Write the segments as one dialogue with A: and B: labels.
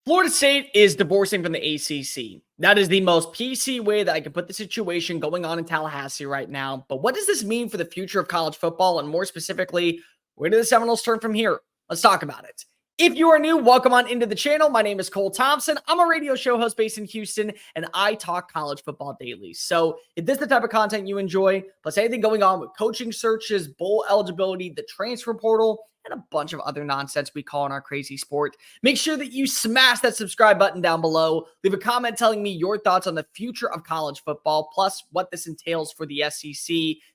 A: Florida State is divorcing from the ACC. That is the most PC way that I can put the situation going on in Tallahassee right now. But what does this mean for the future of college football? And more specifically, where do the Seminoles turn from here? Let's talk about it. If you are new, welcome on into the channel. My name is Cole Thompson. I'm a radio show host based in Houston, and I talk college football daily. So if this is the type of content you enjoy, plus anything going on with coaching searches, bowl eligibility, the transfer portal, and a bunch of other nonsense we call in our crazy sport, make sure that you smash that subscribe button down below. Leave a comment telling me your thoughts on the future of college football, plus what this entails for the SEC,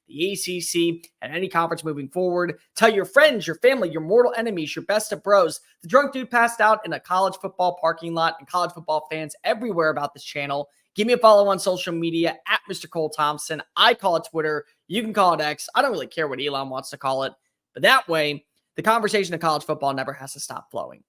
A: the ACC, and any conference moving forward. Tell your friends, your family, your mortal enemies, your best of bros, the drunk dude passed out in a college football parking lot, and college football fans everywhere about this channel. Give me a follow on social media at Mr. Cole Thompson. I call it Twitter. You can call it X. I don't really care what Elon wants to call it, but that way, the conversation of college football never has to stop flowing.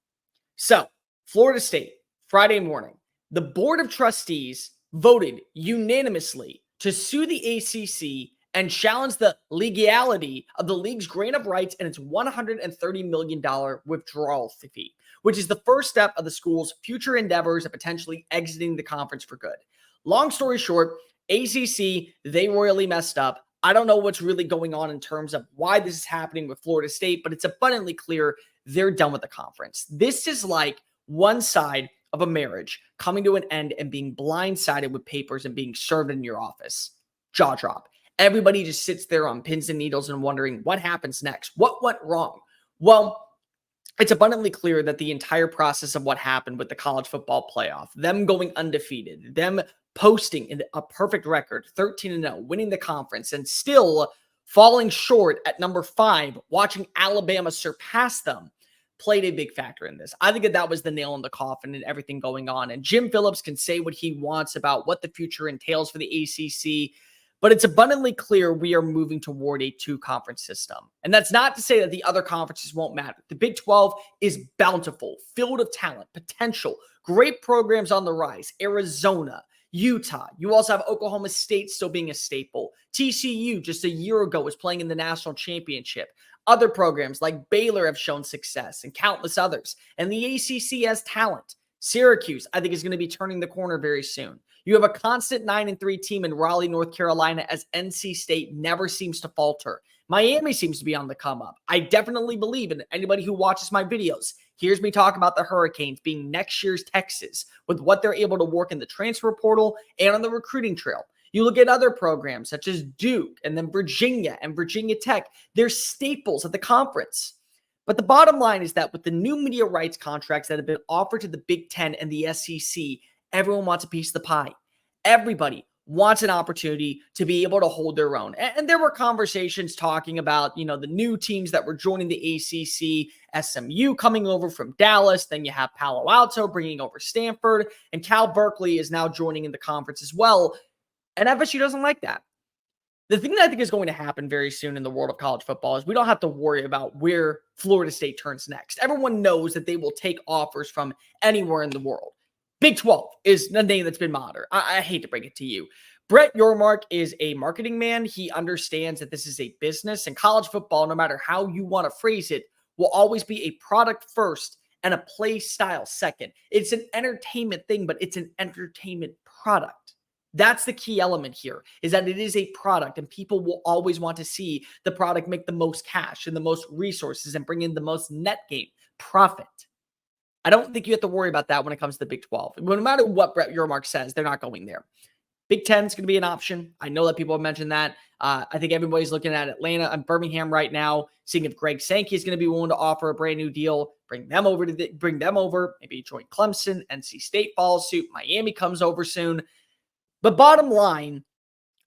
A: So, Florida State, Friday morning, the Board of Trustees voted unanimously to sue the ACC and challenge the legality of the league's grant of rights and its $130 million withdrawal fee, which is the first step of the school's future endeavors of potentially exiting the conference for good. Long story short, ACC, they royally messed up. I don't know what's really going on in terms of why this is happening with Florida State, but it's abundantly clear they're done with the conference. This is like one side of a marriage coming to an end and being blindsided with papers and being served in your office. Jaw drop. Everybody just sits there on pins and needles and wondering what happens next. What went wrong? Well, it's abundantly clear that the entire process of what happened with the college football playoff, them going undefeated, them posting in a perfect record, 13-0, winning the conference, and still falling short at number 5, watching Alabama surpass them, played a big factor in this. I think that was the nail in the coffin and everything going on. And Jim Phillips can say what he wants about what the future entails for the ACC, but it's abundantly clear we are moving toward a 2-conference system. And that's not to say that the other conferences won't matter. The Big 12 is bountiful, filled with talent, potential, great programs on the rise. Arizona, Utah. You also have Oklahoma State still being a staple. TCU just a year ago was playing in the national championship. Other programs like Baylor have shown success and countless others. And the ACC has talent. Syracuse, I think, is going to be turning the corner very soon. You have a constant 9-3 team in Raleigh, North Carolina, as NC State never seems to falter. Miami seems to be on the come up. I definitely believe in anybody who watches my videos hears me talk about the Hurricanes being next year's Texas with what they're able to work in the transfer portal and on the recruiting trail. You look at other programs such as Duke and then Virginia and Virginia Tech. They're staples of the conference. But the bottom line is that with the new media rights contracts that have been offered to the Big Ten and the SEC, everyone wants a piece of the pie. Everybody wants an opportunity to be able to hold their own. And there were conversations talking about, the new teams that were joining the ACC, SMU coming over from Dallas. Then you have Palo Alto bringing over Stanford, and Cal Berkeley is now joining in the conference as well. And FSU doesn't like that. The thing that I think is going to happen very soon in the world of college football is we don't have to worry about where Florida State turns next. Everyone knows that they will take offers from anywhere in the world. Big 12 is the name that's been monitored. I hate to break it to you. Brett Yormark is a marketing man. He understands that this is a business, and college football, no matter how you want to phrase it, will always be a product first and a play style second. It's an entertainment thing, but it's an entertainment product. That's the key element here, is that it is a product, and people will always want to see the product make the most cash and the most resources and bring in the most net gain profit. I don't think you have to worry about that when it comes to the Big 12. No matter what Brett Yormark says, they're not going there. Big 10 is going to be an option. I know that people have mentioned that. I think everybody's looking at Atlanta and Birmingham right now, seeing if Greg Sankey is going to be willing to offer a brand new deal, bring them over, maybe join Clemson, NC State follows suit, Miami comes over soon. But bottom line,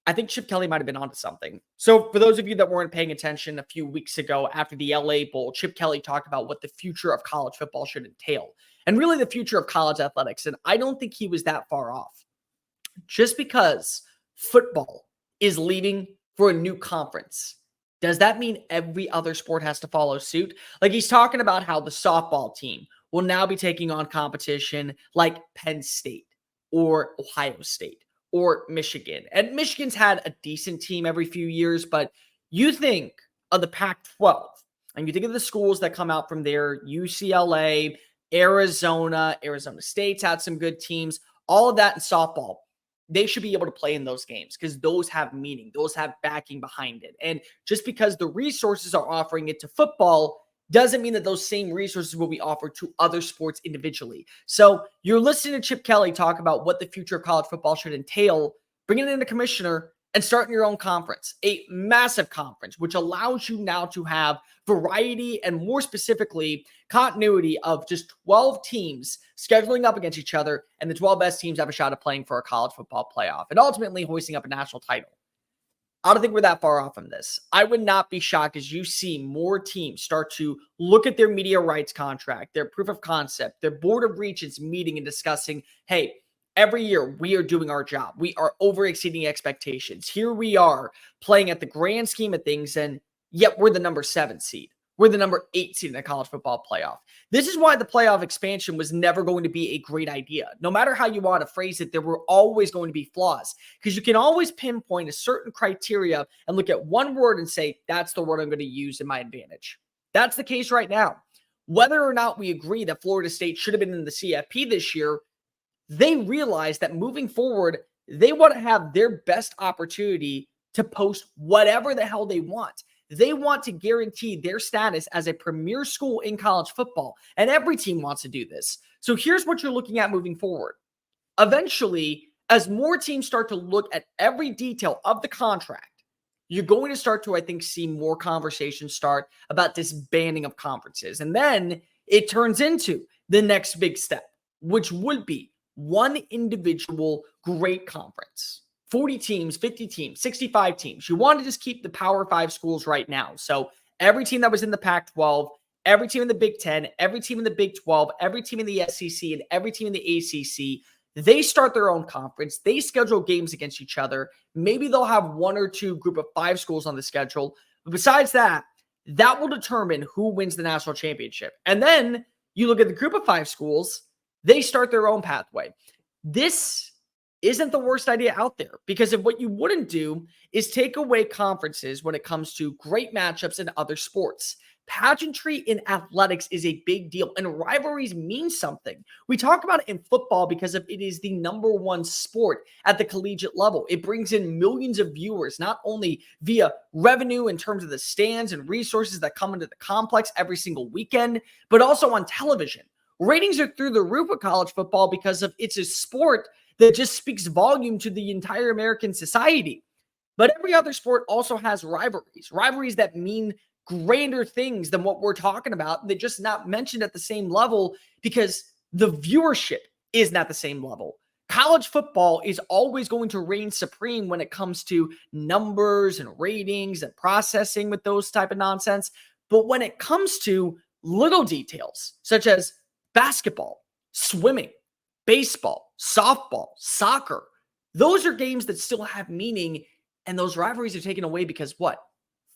A: I think Chip Kelly might have been onto something. So for those of you that weren't paying attention a few weeks ago after the LA Bowl, Chip Kelly talked about what the future of college football should entail and really the future of college athletics. And I don't think he was that far off. Just because football is leaving for a new conference, does that mean every other sport has to follow suit? Like, he's talking about how the softball team will now be taking on competition like Penn State or Ohio State or Michigan. And Michigan's had a decent team every few years, but you think of the Pac-12 and you think of the schools that come out from there, UCLA, Arizona State's had some good teams, all of that in softball. They should be able to play in those games because those have meaning, those have backing behind it. And just because the resources are offering it to football doesn't mean that those same resources will be offered to other sports individually. So you're listening to Chip Kelly talk about what the future of college football should entail, bringing in a commissioner and starting your own conference, a massive conference, which allows you now to have variety and more specifically continuity of just 12 teams scheduling up against each other, and the 12 best teams have a shot at playing for a college football playoff and ultimately hoisting up a national title. I don't think we're that far off from this. I would not be shocked as you see more teams start to look at their media rights contract, their proof of concept, their board of regents meeting and discussing, hey, every year we are doing our job. We are over exceeding expectations. Here we are playing at the grand scheme of things, and yet we're the number 7 seed. We're the number 8 seed in the college football playoff. This is why the playoff expansion was never going to be a great idea. No matter how you want to phrase it, there were always going to be flaws because you can always pinpoint a certain criteria and look at one word and say, that's the word I'm going to use in my advantage. That's the case right now. Whether or not we agree that Florida State should have been in the CFP this year, they realize that moving forward, they want to have their best opportunity to post whatever the hell they want. They want to guarantee their status as a premier school in college football, and every team wants to do this. So here's what you're looking at moving forward. Eventually, as more teams start to look at every detail of the contract, you're going to start to, I think, see more conversations start about disbanding of conferences. And then it turns into the next big step, which would be one individual great conference. 40 teams, 50 teams, 65 teams. You want to just keep the Power 5 schools right now. So every team that was in the Pac-12, every team in the Big 10, every team in the Big 12, every team in the SEC, and every team in the ACC, they start their own conference. They schedule games against each other. Maybe they'll have 1 or 2 group of 5 schools on the schedule. But besides that, that will determine who wins the national championship. And then you look at the group of 5 schools, they start their own pathway. This isn't the worst idea out there because if what you wouldn't do is take away conferences when it comes to great matchups in other sports. Pageantry in athletics is a big deal and rivalries mean something. We talk about it in football because it is the number 1 sport at the collegiate level. It brings in millions of viewers, not only via revenue in terms of the stands and resources that come into the complex every single weekend, but also on television. Ratings are through the roof of college football because of it's a sport that just speaks volume to the entire American society. But every other sport also has rivalries that mean grander things than what we're talking about. They're just not mentioned at the same level because the viewership isn't at the same level. College football is always going to reign supreme when it comes to numbers and ratings and processing with those type of nonsense. But when it comes to little details, such as basketball, swimming, baseball, softball, soccer, those are games that still have meaning, and those rivalries are taken away because what?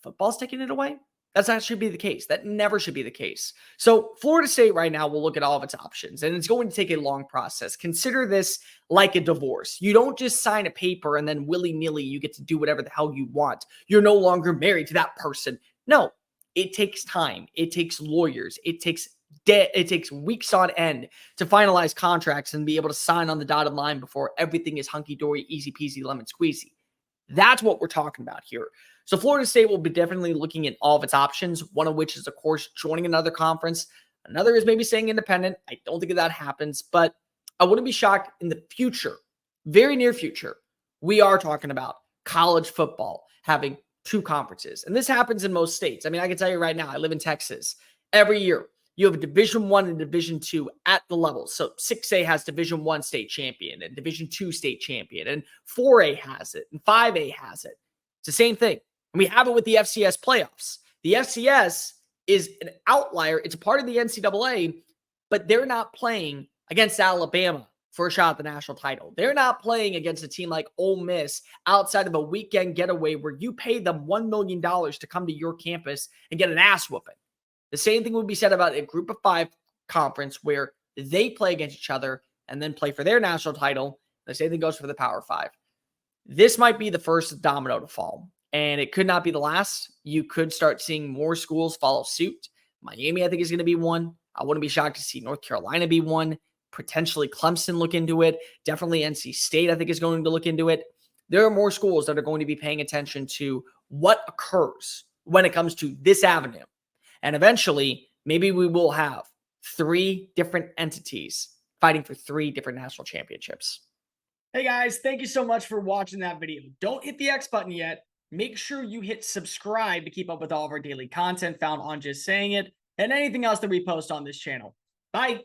A: Football's taking it away? That's not should be the case. That never should be the case. So Florida State right now will look at all of its options, and it's going to take a long process. Consider this like a divorce. You don't just sign a paper and then willy-nilly you get to do whatever the hell you want. You're no longer married to that person. No, it takes time. It takes lawyers. It takes weeks on end to finalize contracts and be able to sign on the dotted line before everything is hunky-dory, easy peasy, lemon squeezy. That's what we're talking about here. So Florida State will be definitely looking at all of its options, one of which is, of course, joining another conference. Another is maybe staying independent. I don't think that happens, but I wouldn't be shocked in the future, very near future, we are talking about college football having 2 conferences. And this happens in most states. I mean, I can tell you right now, I live in Texas. Every year, you have a Division I and Division II at the level. So 6A has Division I state champion and Division II state champion, and 4A has it, and 5A has it. It's the same thing. And we have it with the FCS playoffs. The FCS is an outlier. It's a part of the NCAA, but they're not playing against Alabama for a shot at the national title. They're not playing against a team like Ole Miss outside of a weekend getaway where you pay them $1 million to come to your campus and get an ass whooping. The same thing would be said about a group of 5 conference where they play against each other and then play for their national title. The same thing goes for the Power 5. This might be the first domino to fall, and it could not be the last. You could start seeing more schools follow suit. Miami, I think, is going to be one. I wouldn't be shocked to see North Carolina be one, potentially Clemson look into it. Definitely NC State, I think, is going to look into it. There are more schools that are going to be paying attention to what occurs when it comes to this avenue. And eventually, maybe we will have 3 different entities fighting for 3 different national championships. Hey guys, thank you so much for watching that video. Don't hit the X button yet. Make sure you hit subscribe to keep up with all of our daily content found on Just Saying It and anything else that we post on this channel. Bye.